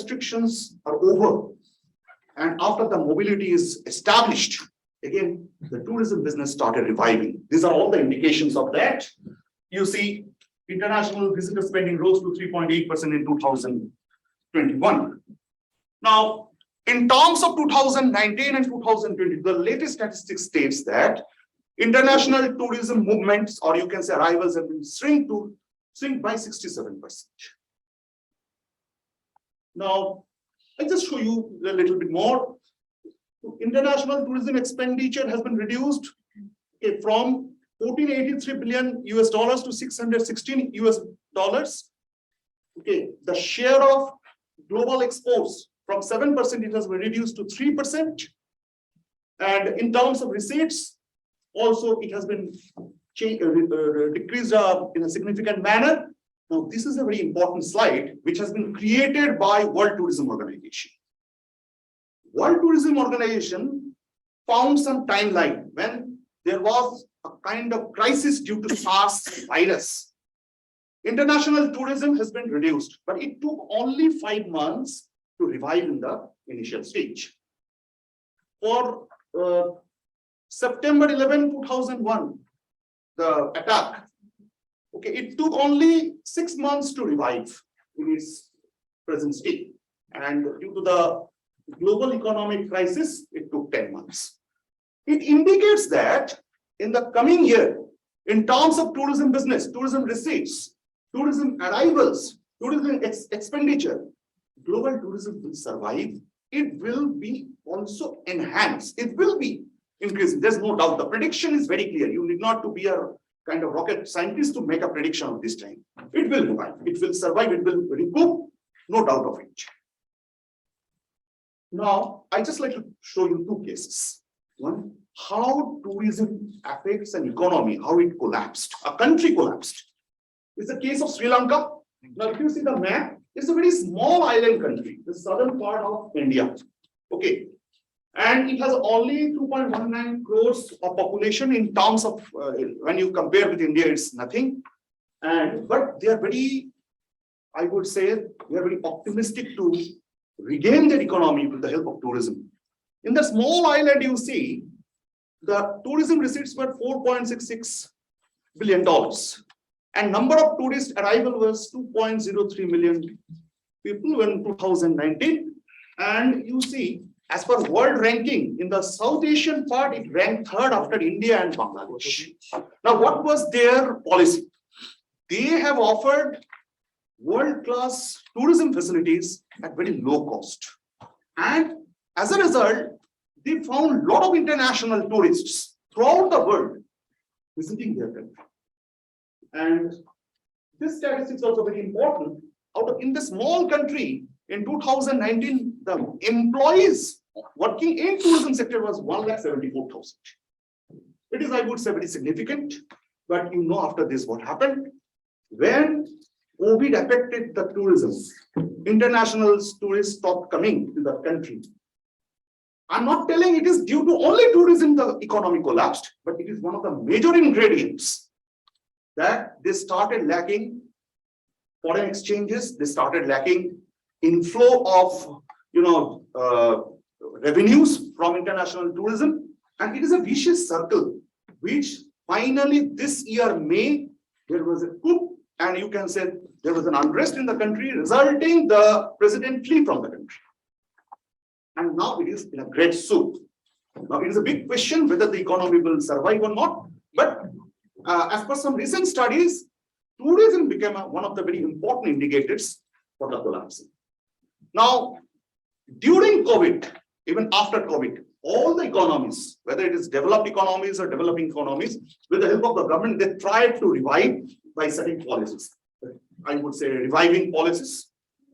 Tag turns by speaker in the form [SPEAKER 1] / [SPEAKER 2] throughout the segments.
[SPEAKER 1] restrictions are over and after the mobility is established, again, the tourism business started reviving. These are all the indications of that. You see, international visitor spending rose to 3.8% in 2021. Now, in terms of 2019 and 2020, the latest statistics states that international tourism movements, or you can say arrivals, have been shrink by 67%. Now, I'll just show you a little bit more. International tourism expenditure has been reduced from 1483 billion US dollars to 616 US dollars. Okay, the share of global exports from 7% it has been reduced to 3%. And in terms of receipts, also it has been decreased in a significant manner. Now, this is a very important slide which has been created by World Tourism Organization. World Tourism Organization found some timeline when there was a kind of crisis due to SARS virus. International tourism has been reduced, but it took only 5 months to revive in the initial stage. For September 11, 2001, the attack, okay, it took only 6 months to revive in its present state. And due to the global economic crisis, it took 10 months. It indicates that in the coming year, in terms of tourism business, tourism receipts, tourism arrivals, tourism expenditure, global tourism will survive. It will be also enhanced. It will be increasing. There's no doubt. The prediction is very clear. You need not to be a kind of rocket scientist to make a prediction of this time. It will revive. It will survive. It will recoup. No doubt of it. Now, I just like to show you 2 cases. One, how tourism affects an economy, how it collapsed. A country collapsed. It's the case of Sri Lanka. Now, if you see the map, it's a very small island country, the southern part of India. Okay. And it has only 2.19 crores of population in terms of, when you compare with India, it's nothing. But they are very, I would say, they are very optimistic to regain their economy with the help of tourism. In the small island, you see, the tourism receipts were $4.66 billion. And number of tourist arrival was 2.03 million people in 2019. And you see, as per world ranking, in the South Asian part, it ranked 3rd after India and Bangladesh. Now, what was their policy? They have offered world-class tourism facilities at very low cost. And as a result, they found a lot of international tourists throughout the world visiting their country. And this statistic is also very important. In the small country, in 2019, the employees working in tourism sector was 1,74,000. It is, I would say, very significant. But you know, after this, what happened? When COVID affected the tourism, international tourists stopped coming to the country. I'm not telling it is due to only tourism the economy collapsed, but it is one of the major ingredients that they started lacking foreign exchanges, they started lacking inflow of revenues from international tourism, and it is a vicious circle, which finally this year May there was a coup, and you can say there was an unrest in the country, resulting the president flee from the country. And now it is in a great soup. Now it is a big question whether the economy will survive or not. But as per some recent studies, tourism became one of the very important indicators for the collapse. Now, during COVID, even after COVID, all the economies, whether it is developed economies or developing economies, with the help of the government, they tried to revive by setting policies. I would say reviving policies.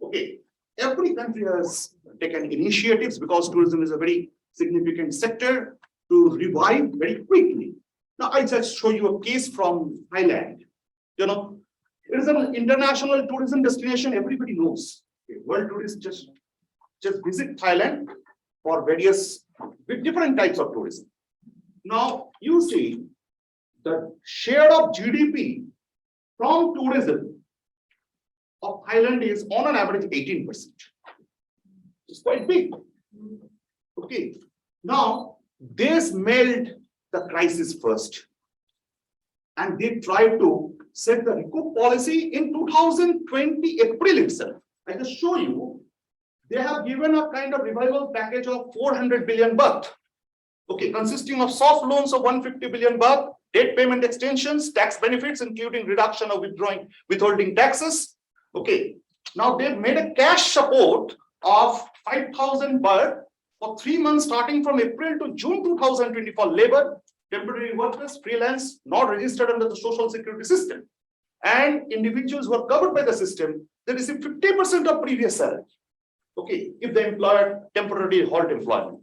[SPEAKER 1] Okay, every country has taken initiatives because tourism is a very significant sector to revive very quickly. Now, I just show you a case from Thailand. You know, it is an international tourism destination everybody knows. Okay, world tourists just visit Thailand for various different types of tourism. Now, you see the share of GDP from tourism of Thailand is on an average 18%. It's quite big. Okay. Now, they smelled the crisis first. And they tried to set the recoup policy in 2020 April itself. I just show you, they have given a kind of revival package of 400 billion baht. Okay, consisting of soft loans of 150 billion baht, debt payment extensions, tax benefits, including reduction of withholding taxes. Okay, now they've made a cash support of 5,000 baht for 3 months starting from April to June 2020 for labor, temporary workers, freelance, not registered under the social security system. And individuals who are covered by the system, they receive 50% of previous salary. Okay, if the employer temporarily halt employment.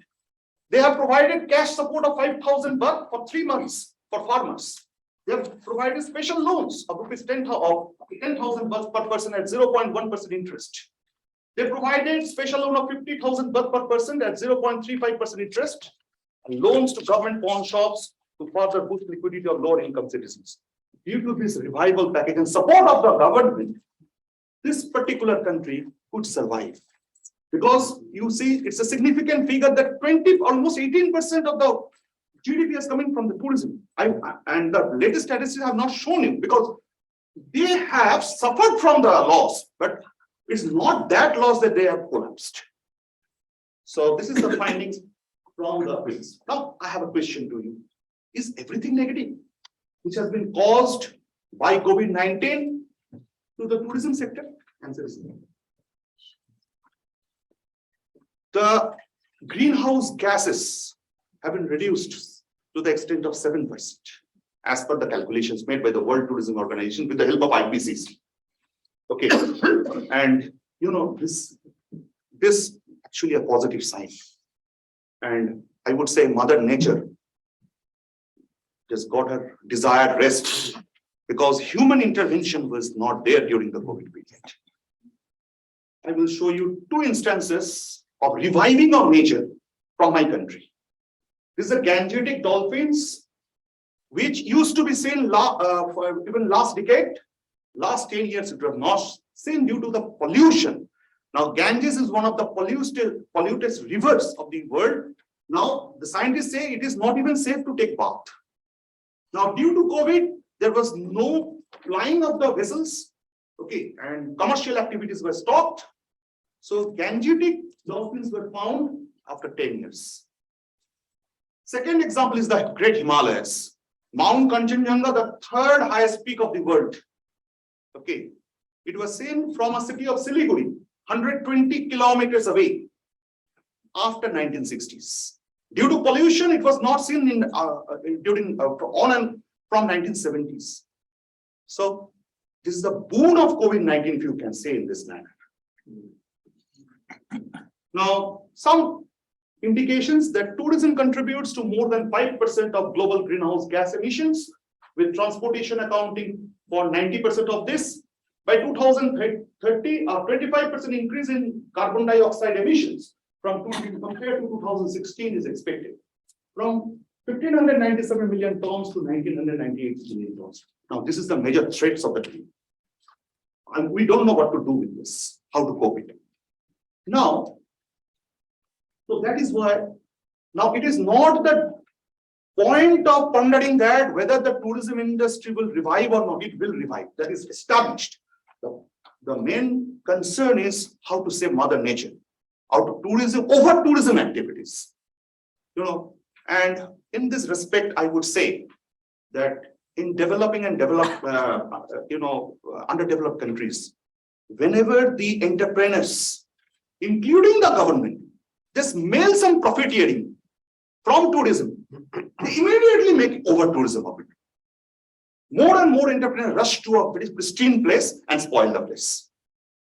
[SPEAKER 1] They have provided cash support of 5,000 baht for 3 months for farmers. They have provided special loans of rupees 10,000 baht per person at 0.1% interest. They provided special loan of 50,000 baht per person at 0.35% interest. And loans to government pawn shops to further boost liquidity of lower income citizens. Due to this revival package and support of the government, this particular country could survive. Because you see, it's a significant figure that almost 18% of the GDP is coming from the tourism. And the latest statistics have not shown you because they have suffered from the loss, but it's not that loss that they have collapsed. So this is the findings from the quiz. Now I have a question to you. Is everything negative which has been caused by COVID-19 to the tourism sector? Answer is no. The greenhouse gases have been reduced to the extent of 7%, as per the calculations made by the World Tourism Organization with the help of IPCC. Okay, and you know this actually a positive sign, and I would say Mother Nature just got her desired rest because human intervention was not there during the COVID period. I will show you 2 instances of reviving of nature from my country. This is the Gangetic dolphins, which used to be seen for even last decade. Last 10 years, it was not seen due to the pollution. Now, Ganges is one of the polluted rivers of the world. Now, the scientists say it is not even safe to take bath. Now, due to COVID, there was no flying of the vessels, okay, and commercial activities were stopped. So, Gangetic dolphins were found after 10 years. Second example is the Great Himalayas. Mount Kanchenjunga, the 3rd highest peak of the world. Okay, it was seen from a city of Siliguri, 120 kilometers away after 1960s. Due to pollution, it was not seen from 1970s. So this is the boon of COVID-19, if you can say in this manner. Now, some indications that tourism contributes to more than 5% of global greenhouse gas emissions, with transportation accounting for 90% of this. By 2030, a 25% increase in carbon dioxide emissions compared to 2016 is expected, from 1,597 million tons to 1,998 million tons. Now, this is the major threats of the day. And we don't know what to do with this, how to cope with it. Now, so that is why, now it is not the point of pondering that whether the tourism industry will revive or not, it will revive. That is established. The main concern is how to save Mother Nature out of tourism, over tourism activities. You know, and in this respect, I would say that in developing and underdeveloped countries, whenever the entrepreneurs, including the government, they smell some profiteering from tourism, they immediately make over tourism of it. More and more entrepreneurs rush to a very pristine place and spoil the place.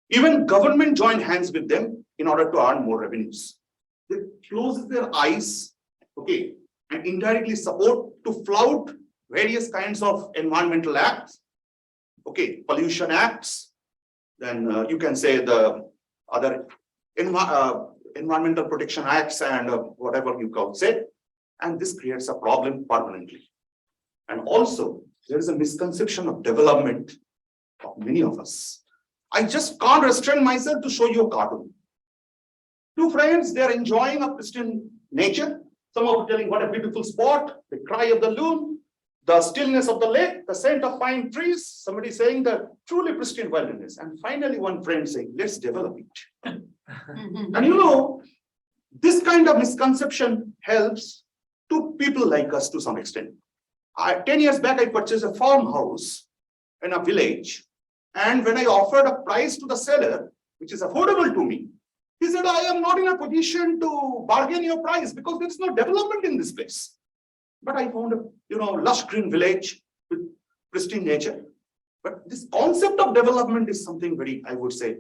[SPEAKER 1] Even government join hands with them in order to earn more revenues. They close their eyes, okay, and indirectly support to flout various kinds of environmental acts, okay, pollution acts, then you can say the other environmental protection acts and whatever you can say, and this creates a problem permanently. And also, there is a misconception of development of many of us. I just can't restrain myself to show you a cartoon. Two friends, they are enjoying a pristine nature. Some are telling what a beautiful spot, the cry of the loon, the stillness of the lake, the scent of pine trees. Somebody saying the truly pristine wilderness. And finally, one friend saying, let's develop it. And you know, this kind of misconception helps to people like us to some extent. 10 years back, I purchased a farmhouse in a village. And when I offered a price to the seller, which is affordable to me, he said, I am not in a position to bargain your price because there's no development in this place. But I found a lush green village with pristine nature. But this concept of development is something very, I would say,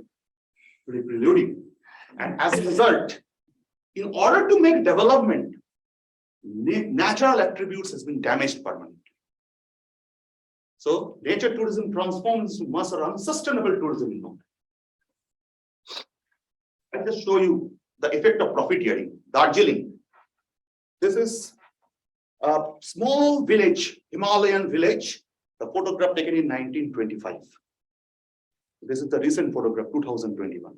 [SPEAKER 1] very preluding. And as a result, in order to make development, natural attributes has been damaged permanently. So nature tourism transforms into mass or unsustainable tourism in Mumbai. I'll just show you the effect of profiteering. Darjeeling. This is a small village, Himalayan village, the photograph taken in 1925. This is the recent photograph, 2021.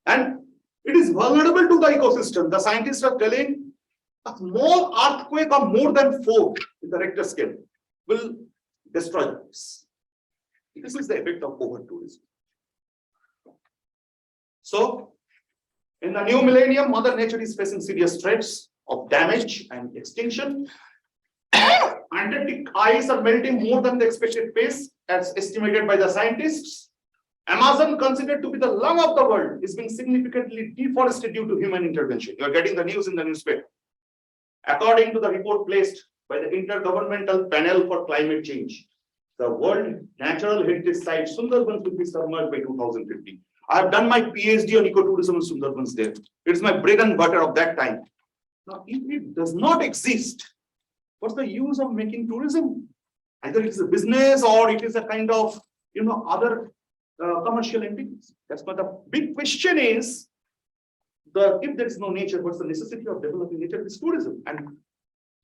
[SPEAKER 1] And it is vulnerable to the ecosystem. The scientists are telling a small earthquake of more than 4 in the Richter scale will destroy this. This is the effect of over-tourism. So, in the new millennium, Mother Nature is facing serious threats of damage and extinction. Antarctic ice are melting more than the expected pace, as estimated by the scientists. Amazon, considered to be the lung of the world, is being significantly deforested due to human intervention. You are getting the news in the newspaper. According to the report placed by the Intergovernmental Panel for Climate Change, the World Natural Heritage Site Sundarbans will be submerged by 2050. I have done my PhD on ecotourism in Sundarbans there. It's my bread and butter of that time. Now, if it does not exist, what's the use of making tourism? Either it's a business or it is a kind of, other commercial entities. That's why the big question is, if there is no nature, what's the necessity of developing nature? Is tourism. And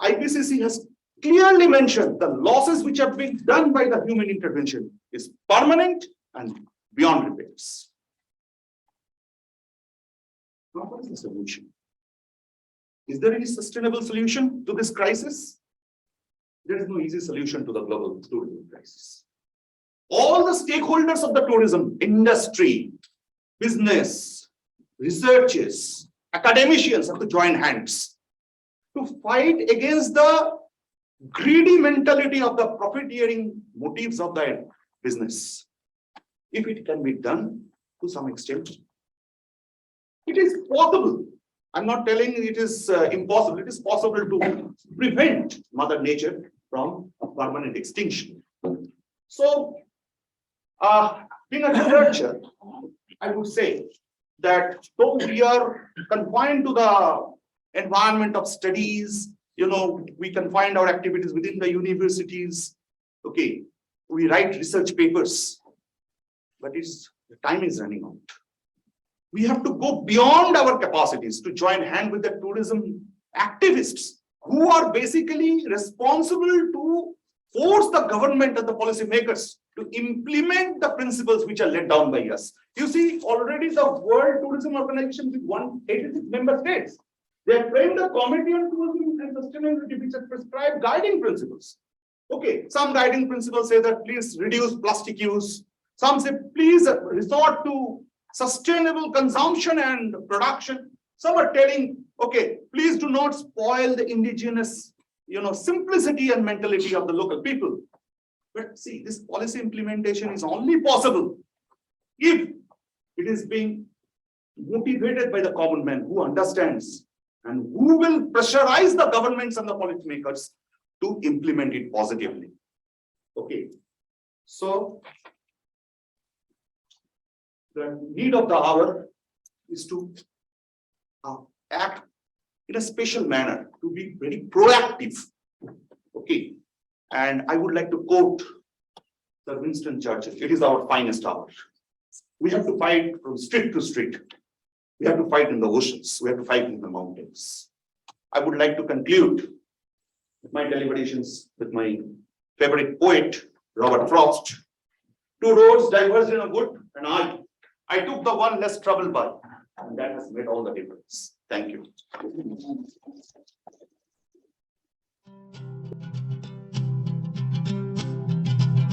[SPEAKER 1] IPCC has clearly mentioned the losses which have been done by the human intervention is permanent and beyond repairs. Now, what is the solution? Is there any sustainable solution to this crisis? There is no easy solution to the global tourism crisis. All the stakeholders of the tourism industry, business, researchers, academicians have to join hands to fight against the greedy mentality of the profiteering motives of the business. If it can be done to some extent, it is possible. I'm not telling it is impossible. It is possible to prevent Mother Nature from a permanent extinction. So, being a researcher, I would say that though we are confined to the environment of studies, we can find our activities within the universities. Okay, we write research papers, but the time is running out. We have to go beyond our capacities to join hand with the tourism activists who are basically responsible to force the government and the policymakers to implement the principles which are laid down by us. You see, already the World Tourism Organization with 186 member states, they have framed a committee on tourism and sustainability which has prescribed guiding principles. Okay, some guiding principles say that please reduce plastic use. Some say please resort to sustainable consumption and production. Some are telling, okay, please do not spoil the indigenous, simplicity and mentality of the local people. But see, this policy implementation is only possible if it is being motivated by the common man who understands and who will pressurize the governments and the policymakers to implement it positively. Okay, so the need of the hour is to act in a special manner, to be very proactive. Okay, and I would like to quote Sir Winston Churchill. It is our finest hour. We have to fight from street to street. We have to fight in the oceans. We have to fight in the mountains. I would like to conclude my deliberations with my favorite poet, Robert Frost. Two roads diverged in a wood, and I took the one less traveled by. And that has made all the difference. Thank you.